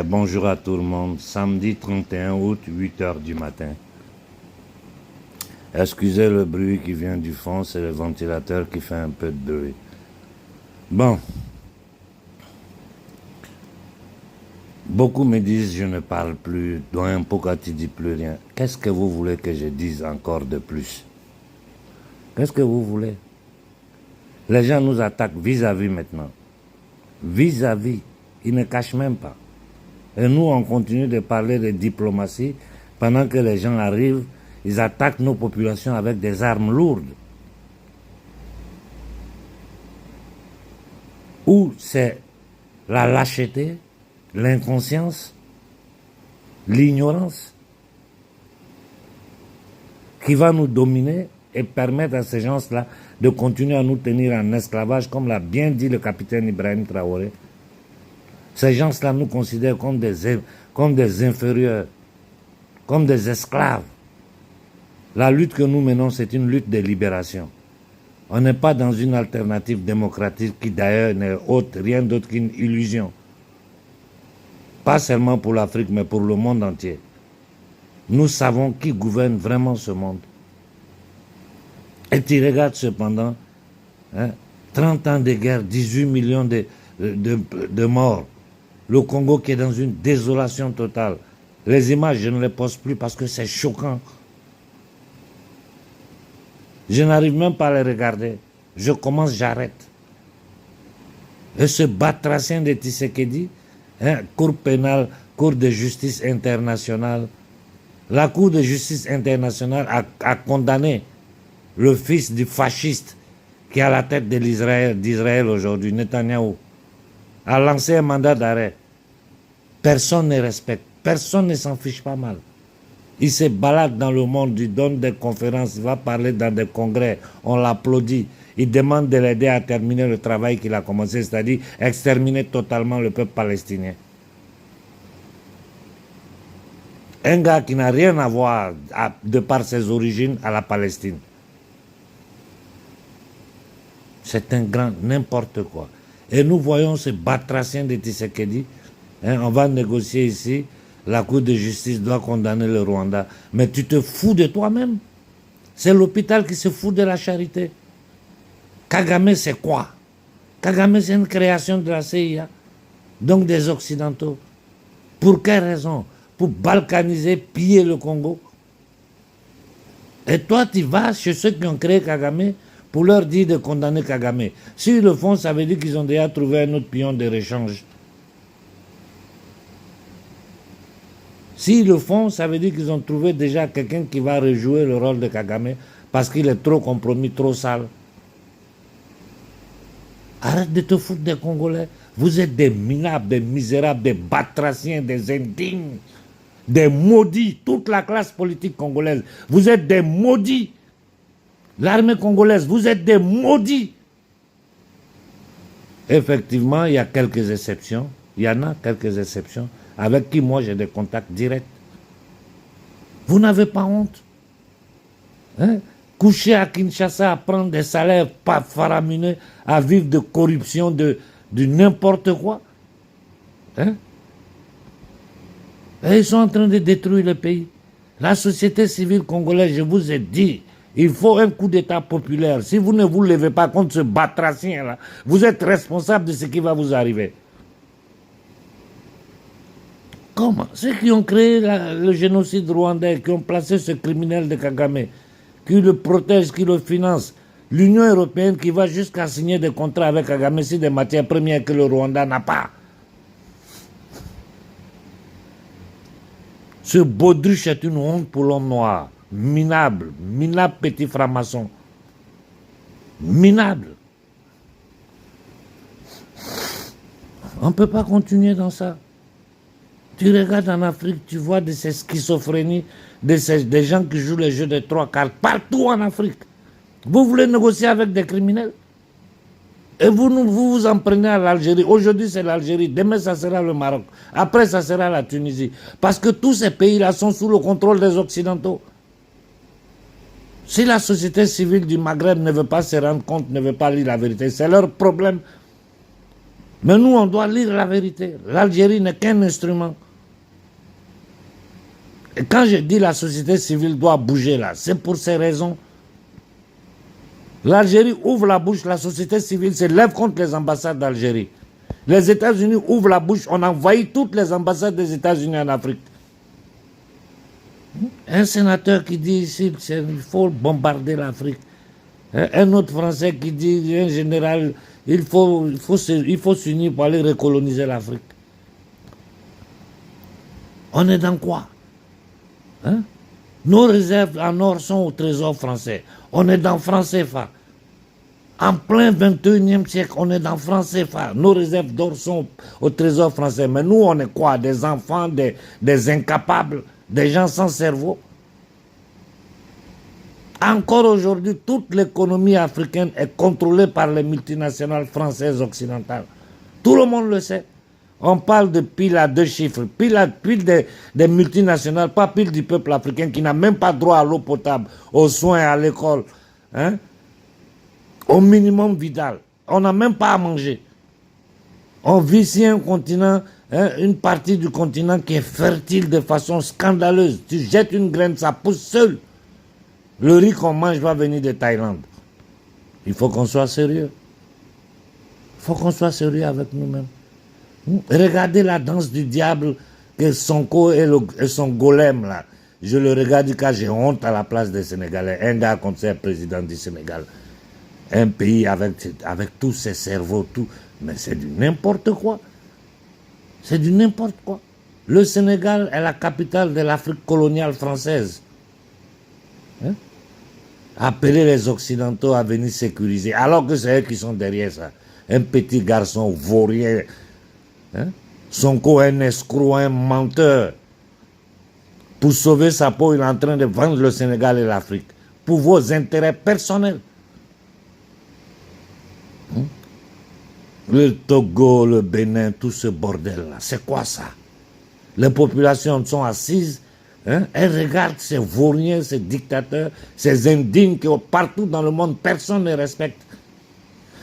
Bonjour à tout le monde. Samedi 31 août, 8 heures du matin. Excusez le bruit qui vient du fond, c'est le ventilateur qui fait un peu de bruit. Bon. Beaucoup me disent je ne parle plus, Doyen Pokati dit plus rien. Qu'est-ce que vous voulez que je dise encore de plus? Qu'est-ce que vous voulez? Les gens nous attaquent vis-à-vis maintenant. Vis-à-vis. Ils ne cachent même pas. Et nous, on continue de parler de diplomatie pendant que les gens arrivent, ils attaquent nos populations avec des armes lourdes. Ou c'est la lâcheté, l'inconscience, l'ignorance qui va nous dominer et permettre à ces gens-là de continuer à nous tenir en esclavage, comme l'a bien dit le capitaine Ibrahim Traoré. Ces gens-là nous considèrent comme des inférieurs, comme des esclaves. La lutte que nous menons, c'est une lutte de libération. On n'est pas dans une alternative démocratique qui d'ailleurs n'est rien d'autre qu'une illusion. Pas seulement pour l'Afrique, mais pour le monde entier. Nous savons qui gouverne vraiment ce monde. Et tu regardes cependant, 30 ans de guerre, 18 millions de morts. Le Congo qui est dans une désolation totale. Les images, je ne les poste plus parce que c'est choquant. Je n'arrive même pas à les regarder. Je commence, j'arrête. Et ce batracien de Tshisekedi, Cour pénale, Cour de justice internationale, la Cour de justice internationale a condamné le fils du fasciste qui est à la tête de d'Israël aujourd'hui, Netanyahou, a lancé un mandat d'arrêt. Personne ne respecte, personne ne s'en fiche pas mal. Il se balade dans le monde, il donne des conférences, il va parler dans des congrès, on l'applaudit. Il demande de l'aider à terminer le travail qu'il a commencé, c'est-à-dire exterminer totalement le peuple palestinien. Un gars qui n'a rien à voir, de par ses origines, à la Palestine. C'est un grand n'importe quoi. Et nous voyons ce batracien de Tshisekedi. On va négocier ici. La Cour de justice doit condamner le Rwanda. Mais tu te fous de toi-même. C'est l'hôpital qui se fout de la charité. Kagame, c'est quoi? Kagame, c'est une création de la CIA. Donc des Occidentaux. Pour quelle raison? Pour balkaniser, piller le Congo. Et toi, tu vas chez ceux qui ont créé Kagame pour leur dire de condamner Kagame. S'ils le font, ça veut dire qu'ils ont déjà trouvé un autre pion de rechange. S'ils le font, ça veut dire qu'ils ont trouvé déjà quelqu'un qui va rejouer le rôle de Kagame parce qu'il est trop compromis, trop sale. Arrête de te foutre des Congolais. Vous êtes des minables, des misérables, des batraciens, des indignes, des maudits, toute la classe politique congolaise. Vous êtes des maudits. L'armée congolaise, vous êtes des maudits. Effectivement, il y a quelques exceptions. Il y en a quelques exceptions avec qui moi j'ai des contacts directs. Vous n'avez pas honte. Coucher à Kinshasa, à prendre des salaires pas faramineux, à vivre de corruption, de n'importe quoi. Et ils sont en train de détruire le pays. La société civile congolaise, je vous ai dit, il faut un coup d'État populaire. Si vous ne vous levez pas contre ce batracien-là, vous êtes responsable de ce qui va vous arriver. Comment? Ceux qui ont créé le génocide rwandais, qui ont placé ce criminel de Kagame, qui le protège, qui le finance, l'Union européenne qui va jusqu'à signer des contrats avec Kagame sur des matières premières que le Rwanda n'a pas. Ce baudruche est une honte pour l'homme noir. Minable, minable petit franc-maçon. Minable. On ne peut pas continuer dans ça. Tu regardes en Afrique, tu vois de ces schizophrénies, des gens qui jouent les jeux de 3 cartes partout en Afrique. Vous voulez négocier avec des criminels? Et vous en prenez à l'Algérie. Aujourd'hui, c'est l'Algérie. Demain, ça sera le Maroc. Après, ça sera la Tunisie. Parce que tous ces pays-là sont sous le contrôle des Occidentaux. Si la société civile du Maghreb ne veut pas se rendre compte, ne veut pas lire la vérité, c'est leur problème. Mais nous, on doit lire la vérité. L'Algérie n'est qu'un instrument. Et quand je dis la société civile doit bouger là, c'est pour ces raisons. L'Algérie ouvre la bouche, la société civile se lève contre les ambassades d'Algérie. Les États-Unis ouvrent la bouche, on envahit toutes les ambassades des États-Unis en Afrique. Un sénateur qui dit ici il faut bombarder l'Afrique. Un autre Français qui dit, un général, il faut s'unir pour aller recoloniser l'Afrique. On est dans quoi? Hein? Nos réserves en or sont au trésor français. On est dans franc CFA. En plein 21e siècle, on est dans franc CFA. Nos réserves d'or sont au trésor français. Mais nous, on est quoi? Des enfants, des incapables, des gens sans cerveau. Encore aujourd'hui, toute l'économie africaine est contrôlée par les multinationales françaises occidentales. Tout le monde le sait. On parle de pile à 2 chiffres, pile des multinationales, pas pile du peuple africain qui n'a même pas droit à l'eau potable, aux soins, à l'école, hein? Au minimum vital. On n'a même pas à manger. On vit sur un continent, hein, une partie du continent qui est fertile de façon scandaleuse. Tu jettes une graine, ça pousse seul. Le riz qu'on mange va venir de Thaïlande. Il faut qu'on soit sérieux. Il faut qu'on soit sérieux avec nous-mêmes. Regardez la danse du diable que Sonko et son golem là. Je le regarde car j'ai honte à la place des Sénégalais. Un gars comme ça, président du Sénégal. Un pays avec tous ses cerveaux, tout. Mais c'est du n'importe quoi. C'est du n'importe quoi. Le Sénégal est la capitale de l'Afrique coloniale française. Hein? Appeler les Occidentaux à venir sécuriser, alors que c'est eux qui sont derrière ça. Un petit garçon vaurien. Hein? Sonko est un escroc, un menteur. Pour sauver sa peau, il est en train de vendre le Sénégal et l'Afrique. Pour vos intérêts personnels. Hein? Le Togo, le Bénin, tout ce bordel-là, c'est quoi ça? Les populations sont assises, hein? Elles regardent ces vauriens, ces dictateurs, ces indignes qui partout dans le monde, personne ne respecte.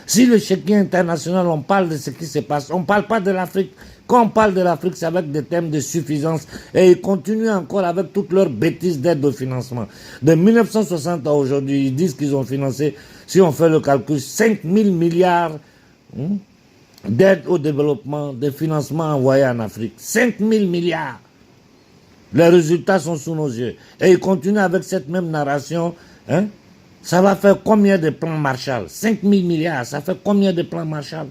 Si le chéquier international, on parle de ce qui se passe, on ne parle pas de l'Afrique. Quand on parle de l'Afrique, c'est avec des thèmes de suffisance. Et ils continuent encore avec toutes leurs bêtises d'aide au financement. De 1960 à aujourd'hui, ils disent qu'ils ont financé, si on fait le calcul, 5 000 milliards d'aide au développement, de financement envoyés en Afrique. 5 000 milliards. Les résultats sont sous nos yeux. Et ils continuent avec cette même narration. Hein? Ça va faire combien de plans Marshall? 5 000 milliards, ça fait combien de plans Marshall?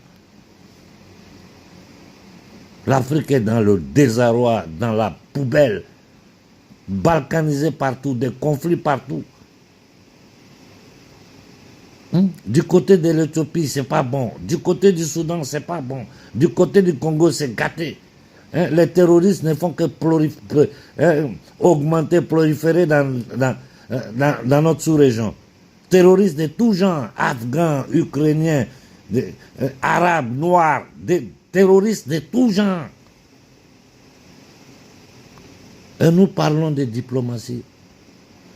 L'Afrique est dans le désarroi, dans la poubelle, balkanisée partout, des conflits partout. Du côté de l'Éthiopie, c'est pas bon. Du côté du Soudan, c'est pas bon. Du côté du Congo, c'est gâté. Les terroristes ne font que augmenter, proliférer dans notre sous-région. Terroristes de tout genre, afghans, ukrainiens, arabes, noirs, des terroristes de tout genre. Et nous parlons de diplomatie.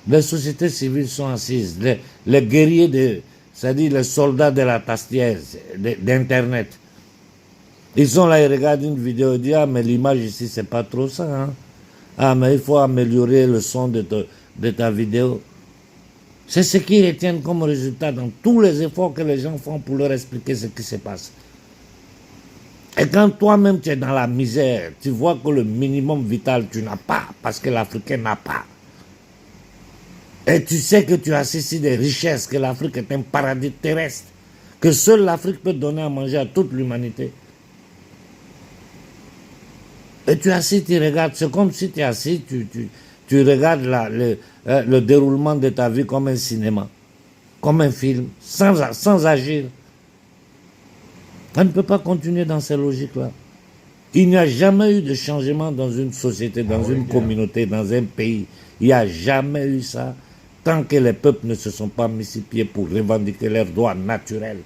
Les sociétés civiles sont assises, les guerriers, c'est-à-dire les soldats de la tastière, d'Internet. Ils sont là, ils regardent une vidéo, ils disent « Ah, mais l'image ici, c'est pas trop ça. Hein? Ah, mais il faut améliorer le son de ta vidéo. » C'est ce qu'ils retiennent comme résultat dans tous les efforts que les gens font pour leur expliquer ce qui se passe. Et quand toi-même tu es dans la misère, tu vois que le minimum vital tu n'as pas, parce que l'Africain n'a pas. Et tu sais que tu as ceci des richesses, que l'Afrique est un paradis terrestre, que seule l'Afrique peut donner à manger à toute l'humanité. Et tu es assis, tu regardes, c'est comme si tu es assis, tu regardes le déroulement de ta vie comme un cinéma, comme un film, sans agir. On ne peut pas continuer dans ces logiques-là. Il n'y a jamais eu de changement dans une société, dans une communauté, dans un pays. Il n'y a jamais eu ça tant que les peuples ne se sont pas mis sur pied pour revendiquer leurs droits naturels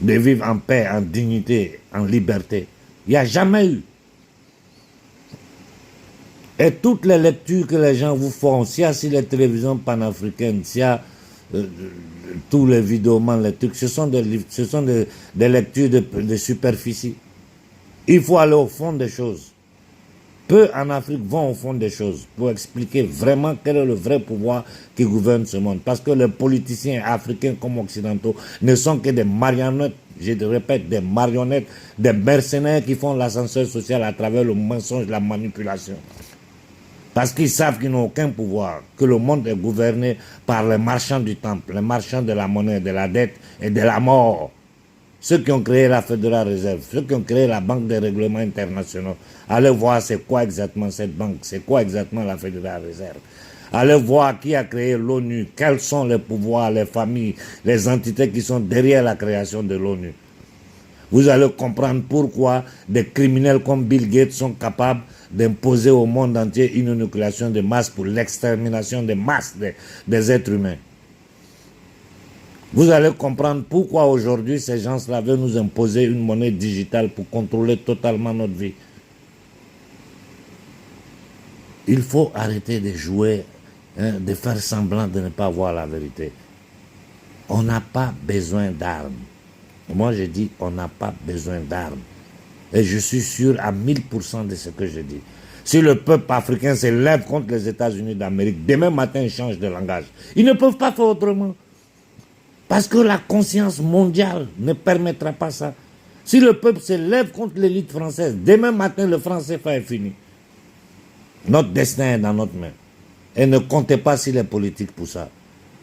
de vivre en paix, en dignité, en liberté. Il n'y a jamais eu. Et toutes les lectures que les gens vous font, s'il y a sur les télévisions panafricaines, s'il y a tous les vidéomans, les trucs, ce sont des livres, ce sont des lectures de superficie. Il faut aller au fond des choses. Peu en Afrique vont au fond des choses pour expliquer vraiment quel est le vrai pouvoir qui gouverne ce monde. Parce que les politiciens africains comme occidentaux ne sont que des marionnettes, je te répète, des marionnettes, des mercenaires qui font l'ascenseur social à travers le mensonge, la manipulation. Parce qu'ils savent qu'ils n'ont aucun pouvoir, que le monde est gouverné par les marchands du temple, les marchands de la monnaie, de la dette et de la mort. Ceux qui ont créé la Fédérale Réserve, ceux qui ont créé la Banque des règlements internationaux, allez voir c'est quoi exactement cette banque, c'est quoi exactement la Fédérale Réserve. Allez voir qui a créé l'ONU, quels sont les pouvoirs, les familles, les entités qui sont derrière la création de l'ONU. Vous allez comprendre pourquoi des criminels comme Bill Gates sont capables d'imposer au monde entier une inoculation de masse pour l'extermination des masses des êtres humains. Vous allez comprendre pourquoi aujourd'hui ces gens-là veulent nous imposer une monnaie digitale pour contrôler totalement notre vie. Il faut arrêter de jouer, de faire semblant de ne pas voir la vérité. On n'a pas besoin d'armes. Moi je dis on n'a pas besoin d'armes. Et je suis sûr à 1000% de ce que je dis. Si le peuple africain se lève contre les États-Unis d'Amérique, demain matin ils changent de langage. Ils ne peuvent pas faire autrement. Parce que la conscience mondiale ne permettra pas ça. Si le peuple se lève contre l'élite française, demain matin, le franc CFA est fini. Notre destin est dans notre main. Et ne comptez pas sur les politiques pour ça.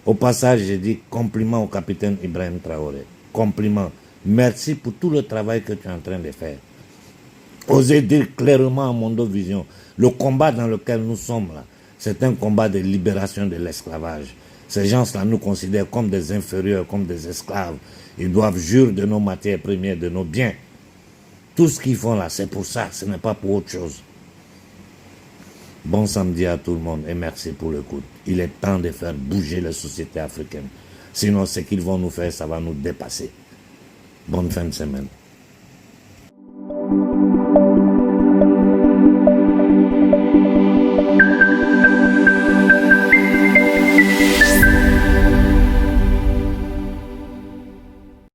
Au passage, je dis compliment au capitaine Ibrahim Traoré. Compliment. Merci pour tout le travail que tu es en train de faire. Osez dire clairement à Mondo Vision, le combat dans lequel nous sommes là, c'est un combat de libération de l'esclavage. Ces gens-là nous considèrent comme des inférieurs, comme des esclaves. Ils doivent jurer de nos matières premières, de nos biens. Tout ce qu'ils font là, c'est pour ça, ce n'est pas pour autre chose. Bon samedi à tout le monde et merci pour l'écoute. Il est temps de faire bouger les sociétés africaines. Sinon, ce qu'ils vont nous faire, ça va nous dépasser. Bonne fin de semaine.